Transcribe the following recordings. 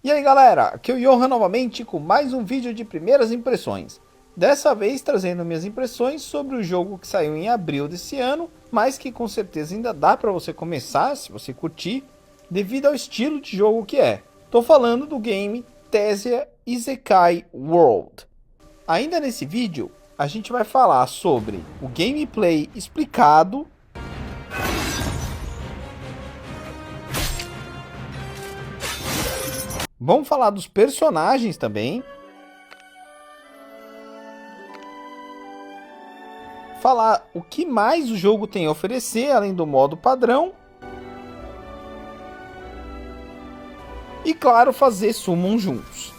E aí galera, aqui é o Johan novamente com mais um vídeo de primeiras impressões. Dessa vez trazendo minhas impressões sobre o jogo que saiu em abril desse ano, mas que com certeza ainda dá para você começar, se você curtir, devido ao estilo de jogo que é. Tô falando do game Thessia Isekai World. Ainda nesse vídeo, a gente vai falar sobre o gameplay explicado, vamos falar dos personagens também, falar o que mais o jogo tem a oferecer além do modo padrão e, claro, fazer summon juntos.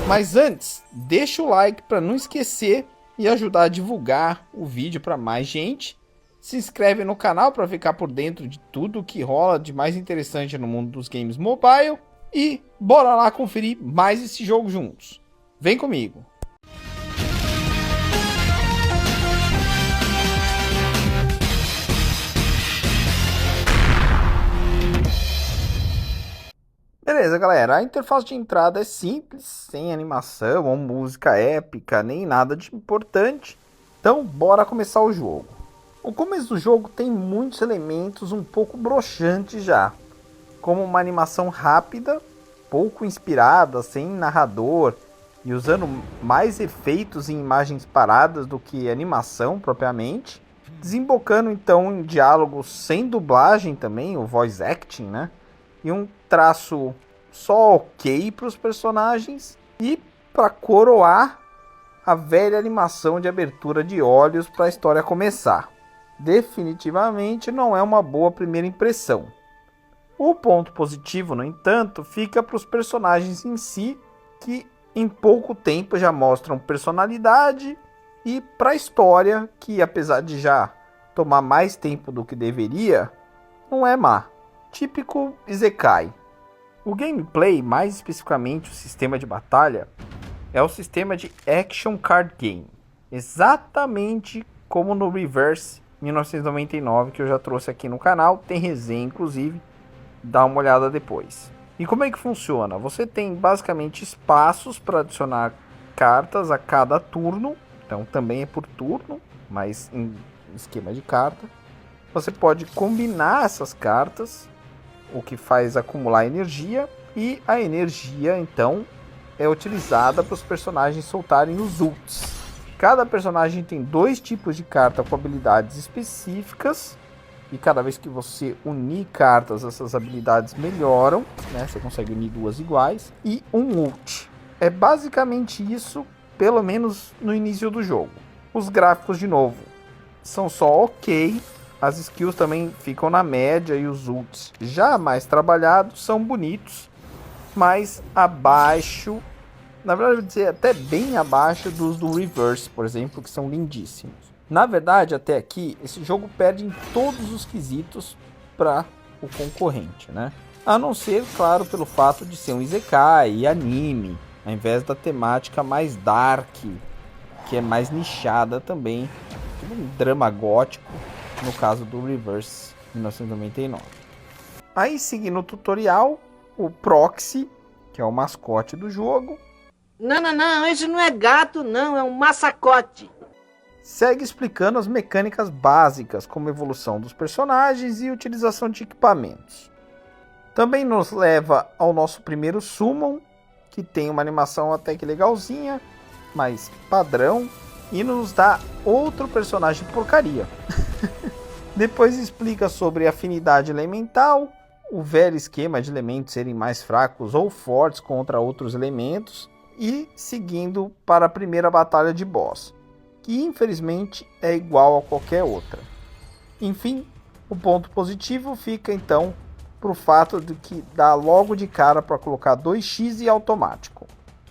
Mas antes, deixa o like para não esquecer e ajudar a divulgar o vídeo para mais gente. Se inscreve no canal para ficar por dentro de tudo o que rola de mais interessante no mundo dos games mobile. E bora lá conferir mais esse jogo juntos. Vem comigo! Beleza, galera, a interface de entrada é simples, sem animação ou música épica, nem nada de importante. Então, bora começar o jogo. O começo do jogo tem muitos elementos um pouco broxantes já, como uma animação rápida, pouco inspirada, sem narrador e usando mais efeitos em imagens paradas do que animação propriamente, desembocando então em diálogos sem dublagem também, o voice acting, né? E um traço só ok para os personagens e para coroar a velha animação de abertura de olhos para a história começar. Definitivamente não é uma boa primeira impressão. O ponto positivo, no entanto, fica para os personagens em si, que em pouco tempo já mostram personalidade, e para a história, que apesar de já tomar mais tempo do que deveria, não é má. Típico Isekai. O gameplay, mais especificamente o sistema de batalha, é o sistema de Action Card Game, exatamente como no Reverse 1999, que eu já trouxe aqui no canal, tem resenha inclusive, dá uma olhada depois. E como é que funciona? Você tem basicamente espaços para adicionar cartas a cada turno, então também é por turno, mas em esquema de carta. Você pode combinar essas cartas, o que faz acumular energia, e a energia então é utilizada para os personagens soltarem os ults. Cada personagem tem dois tipos de carta com habilidades específicas, e cada vez que você unir cartas, essas habilidades melhoram, né? Você consegue unir duas iguais, e um ult. É basicamente isso, pelo menos no início do jogo. Os gráficos, de novo, são só ok, as skills também ficam na média, e os ults já mais trabalhados são bonitos, mas abaixo, na verdade eu vou dizer até bem abaixo dos do Reverse, por exemplo, que são lindíssimos. Na verdade, até aqui, esse jogo perde em todos os quesitos para o concorrente, né? A não ser, claro, pelo fato de ser um Isekai e anime, ao invés da temática mais dark, que é mais nichada também, tipo um drama gótico, no caso do Reverse 1999. Aí, seguindo o tutorial, o Proxy, que é o mascote do jogo, Não, esse não é gato, não, é um massacote. segue explicando as mecânicas básicas, como evolução dos personagens e utilização de equipamentos. Também nos leva ao nosso primeiro Summon, que tem uma animação até que legalzinha, mas padrão, e nos dá outro personagem porcaria. Depois explica sobre afinidade elemental, o velho esquema de elementos serem mais fracos ou fortes contra outros elementos, e seguindo para a primeira batalha de boss, que infelizmente é igual a qualquer outra. Enfim, o ponto positivo fica então para o fato de que dá logo de cara para colocar 2x e automático.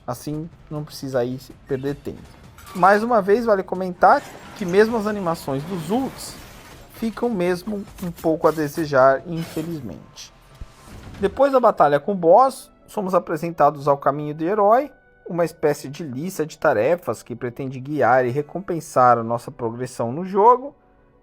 Assim não precisa aí perder tempo. Mais uma vez vale comentar que mesmo as animações dos ults ficam mesmo um pouco a desejar, infelizmente. Depois da batalha com o boss, somos apresentados ao caminho do herói, uma espécie de lista de tarefas que pretende guiar e recompensar a nossa progressão no jogo,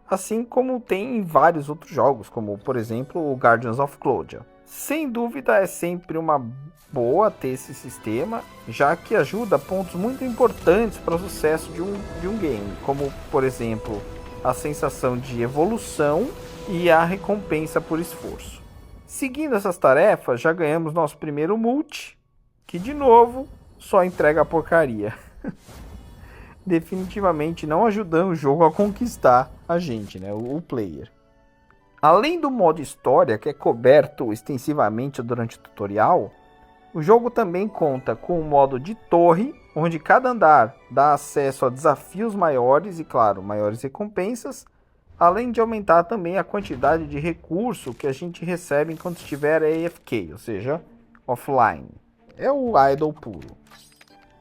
assim como tem em vários outros jogos, como por exemplo o Guardians of Clodia. Sem dúvida é sempre uma boa ter esse sistema, já que ajuda pontos muito importantes para o sucesso de um game, como por exemplo a sensação de evolução e a recompensa por esforço. Seguindo essas tarefas, já ganhamos nosso primeiro multi, que de novo só entrega a porcaria. Definitivamente não ajudando o jogo a conquistar a gente, né, o player. Além do modo história, que é coberto extensivamente durante o tutorial, o jogo também conta com o modo de torre, onde cada andar dá acesso a desafios maiores e, claro, maiores recompensas, além de aumentar também a quantidade de recurso que a gente recebe enquanto estiver AFK, ou seja, offline. É o idle puro.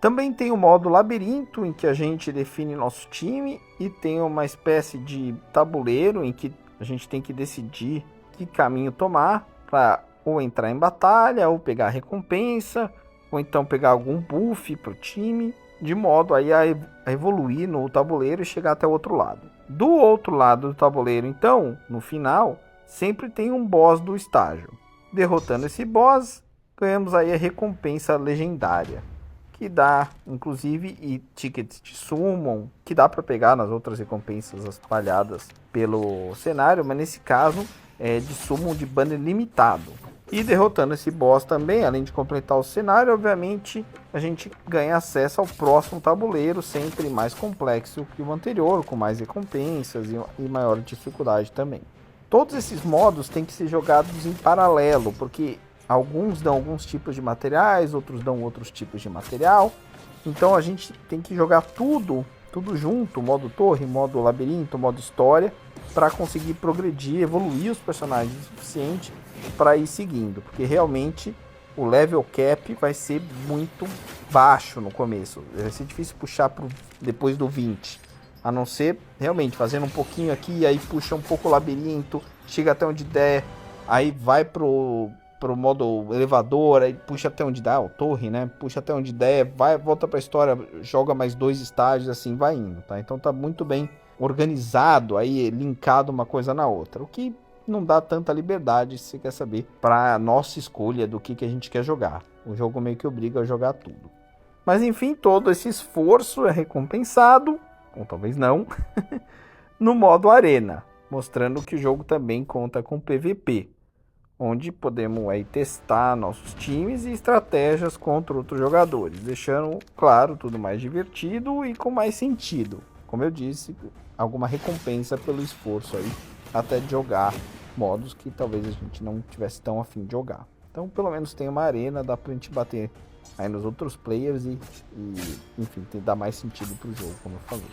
Também tem o modo labirinto, em que a gente define nosso time, e tem uma espécie de tabuleiro em que a gente tem que decidir que caminho tomar para ou entrar em batalha, ou pegar recompensa, ou então pegar algum buff para o time, de modo aí a evoluir no tabuleiro e chegar até o outro lado. Do outro lado do tabuleiro, então, no final, sempre tem um boss do estágio. Derrotando esse boss, ganhamos aí a recompensa legendária, que dá, inclusive, e tickets de summon, que dá para pegar nas outras recompensas espalhadas pelo cenário, mas nesse caso é de summon de banner limitado. E derrotando esse boss também, além de completar o cenário, obviamente a gente ganha acesso ao próximo tabuleiro, sempre mais complexo que o anterior, com mais recompensas e maior dificuldade também. Todos esses modos têm que ser jogados em paralelo, porque alguns dão alguns tipos de materiais, outros dão outros tipos de material. Então a gente tem que jogar tudo junto, modo torre, modo labirinto, modo história, para conseguir progredir, evoluir os personagens o suficiente para ir seguindo, porque realmente o level cap vai ser muito baixo no começo, vai ser difícil puxar depois do 20, a não ser realmente fazendo um pouquinho aqui, aí puxa um pouco o labirinto, chega até onde der, aí vai pro modo elevador, aí puxa até onde dá, torre, né? Puxa até onde der, volta pra história, joga mais 2 estágios, assim vai indo, tá? Então tá muito bem organizado, aí linkado uma coisa na outra, o que não dá tanta liberdade, se você quer saber, para nossa escolha do que a gente quer jogar. O jogo meio que obriga a jogar tudo. Mas enfim, todo esse esforço é recompensado, ou talvez não, no modo arena, mostrando que o jogo também conta com PVP, onde podemos aí testar nossos times e estratégias contra outros jogadores, deixando, claro, tudo mais divertido e com mais sentido. Como eu disse, alguma recompensa pelo esforço aí, até de jogar modos que talvez a gente não tivesse tão afim de jogar. Então, pelo menos tem uma arena, dá pra gente bater aí nos outros players e enfim, dar mais sentido pro jogo, como eu falei.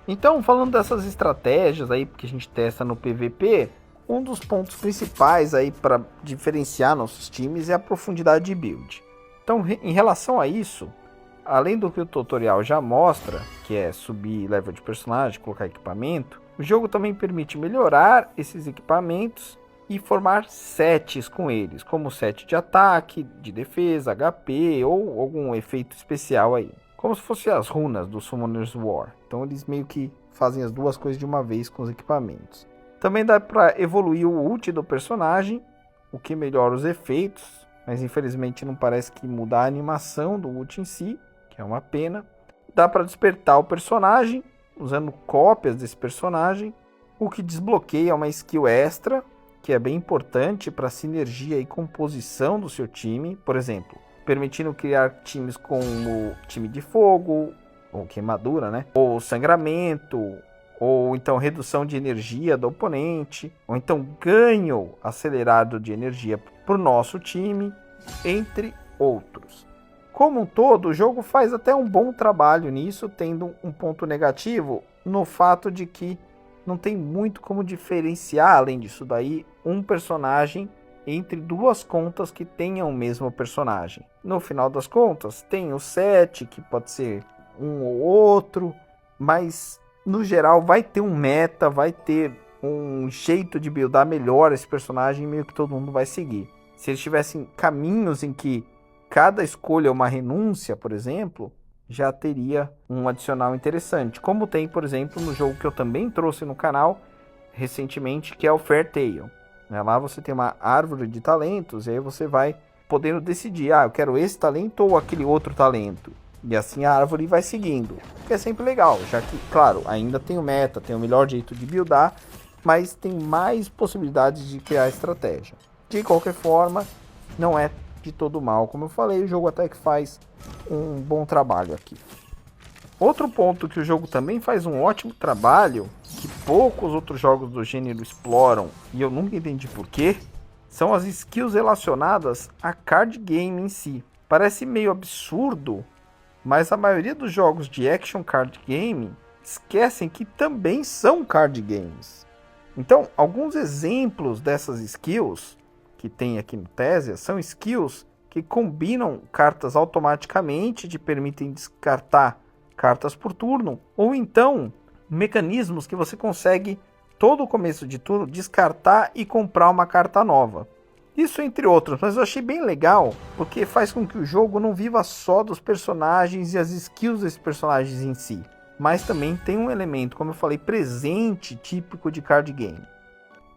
Então, falando dessas estratégias aí que a gente testa no PVP, um dos pontos principais aí para diferenciar nossos times é a profundidade de build. Então, em relação a isso, além do que o tutorial já mostra, que é subir level de personagem, colocar equipamento, o jogo também permite melhorar esses equipamentos e formar sets com eles, como set de ataque, de defesa, HP ou algum efeito especial aí. Como se fossem as runas do Summoner's War. Então eles meio que fazem as duas coisas de uma vez com os equipamentos. Também dá para evoluir o ult do personagem, o que melhora os efeitos, mas infelizmente não parece que mudar a animação do ult em si, que é uma pena. Dá para despertar o personagem, usando cópias desse personagem, o que desbloqueia uma skill extra, que é bem importante para a sinergia e composição do seu time. Por exemplo, permitindo criar times como time de fogo, ou queimadura, né? Ou sangramento, ou então redução de energia do oponente, ou então ganho acelerado de energia para o nosso time, entre outros. Como um todo, o jogo faz até um bom trabalho nisso, tendo um ponto negativo no fato de que não tem muito como diferenciar, além disso daí, um personagem entre duas contas que tenham o mesmo personagem. No final das contas, tem o set, que pode ser um ou outro, mas no geral vai ter um meta, vai ter um jeito de buildar melhor esse personagem, meio que todo mundo vai seguir. se eles tivessem caminhos em que cada escolha é uma renúncia, por exemplo, já teria um adicional interessante. Como tem, por exemplo, no jogo que eu também trouxe no canal recentemente, que é o Fairy Tail. Lá você tem uma árvore de talentos e aí você vai podendo decidir, eu quero esse talento ou aquele outro talento. E assim a árvore vai seguindo, que é sempre legal, já que, claro, ainda tem o meta, tem o melhor jeito de buildar, mas tem mais possibilidades de criar estratégia. De qualquer forma, não é de todo mal. Como eu falei, o jogo até que faz um bom trabalho aqui. Outro ponto que o jogo também faz um ótimo trabalho, que poucos outros jogos do gênero exploram, e eu nunca entendi porquê, são as skills relacionadas a card game em si. Parece meio absurdo, mas a maioria dos jogos de action card game esquecem que também são card games. Então, alguns exemplos dessas skills que tem aqui no Tésia são skills que combinam cartas automaticamente, te permitem descartar cartas por turno, ou então mecanismos que você consegue todo o começo de turno descartar e comprar uma carta nova. Isso entre outros, mas eu achei bem legal, porque faz com que o jogo não viva só dos personagens e as skills desses personagens em si, mas também tem um elemento, como eu falei, presente, típico de card game.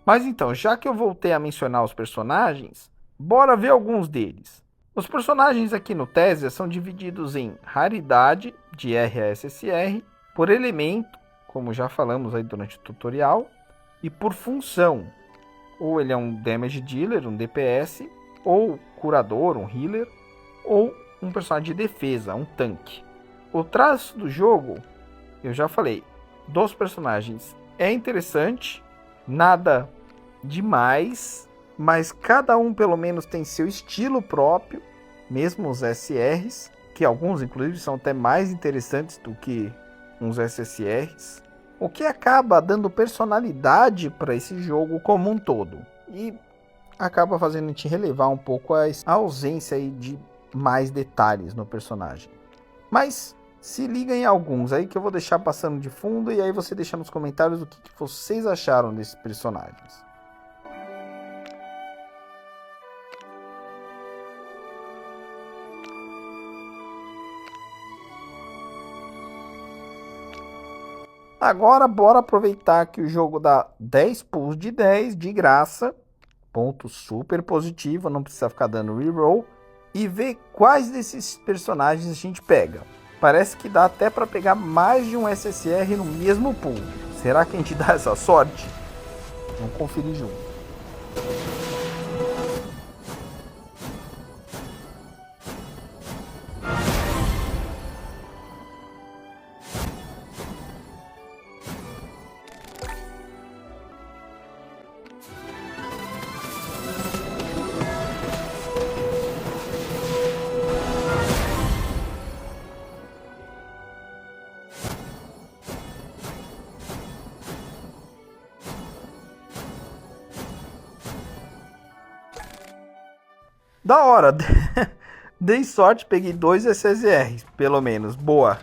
Mas então, já que eu voltei a mencionar os personagens, bora ver alguns deles. Os personagens aqui no Tésia são divididos em raridade, de R a SSR, por elemento, como já falamos aí durante o tutorial, e por função. Ou ele é um Damage Dealer, um DPS, ou curador, um healer, ou um personagem de defesa, um tanque. O traço do jogo, eu já falei, dos personagens é interessante, nada demais, mas cada um pelo menos tem seu estilo próprio, mesmo os SRs, que alguns inclusive são até mais interessantes do que uns SSRs, o que acaba dando personalidade para esse jogo como um todo e acaba fazendo a gente relevar um pouco a ausência aí de mais detalhes no personagem. Mas se liga em alguns aí que eu vou deixar passando de fundo e aí você deixa nos comentários o que vocês acharam desses personagens. Agora bora aproveitar que o jogo dá 10 pulls de 10 de graça, ponto super positivo, não precisa ficar dando reroll, e ver quais desses personagens a gente pega. Parece que dá até para pegar mais de um SSR no mesmo pool. Será que a gente dá essa sorte? Vamos conferir junto. Da hora, dei sorte, peguei 2 SSRs, pelo menos, boa,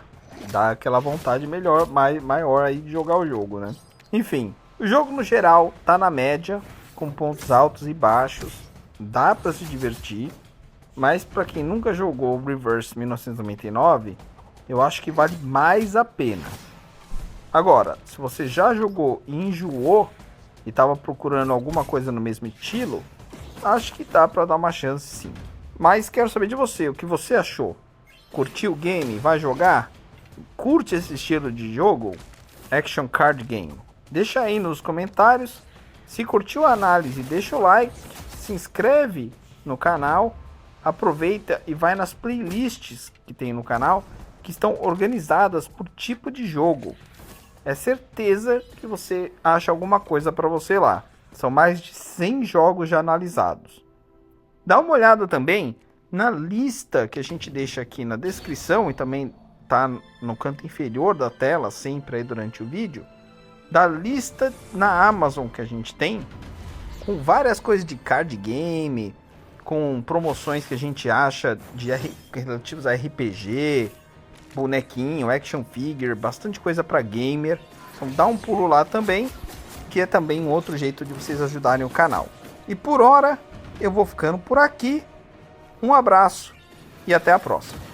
dá aquela vontade melhor, maior aí de jogar o jogo, né? Enfim, o jogo no geral tá na média, com pontos altos e baixos, dá pra se divertir, mas pra quem nunca jogou o Reverse 1999, eu acho que vale mais a pena. Agora, se você já jogou e enjoou, e tava procurando alguma coisa no mesmo estilo, acho que dá pra dar uma chance sim. Mas quero saber de você, o que você achou? Curtiu o game? Vai jogar? Curte esse estilo de jogo? Action Card Game? Deixa aí nos comentários. Se curtiu a análise, deixa o like, se inscreve no canal, aproveita e vai nas playlists que tem no canal, que estão organizadas por tipo de jogo. É certeza que você acha alguma coisa para você lá. São mais de 100 jogos já analisados. Dá uma olhada também na lista que a gente deixa aqui na descrição e também tá no canto inferior da tela, sempre aí durante o vídeo, da lista na Amazon que a gente tem, com várias coisas de card game, com promoções que a gente acha de relativos a RPG, bonequinho, action figure, bastante coisa para gamer. Então dá um pulo lá também, que é também um outro jeito de vocês ajudarem o canal. E por hora eu vou ficando por aqui. Um abraço e até a próxima.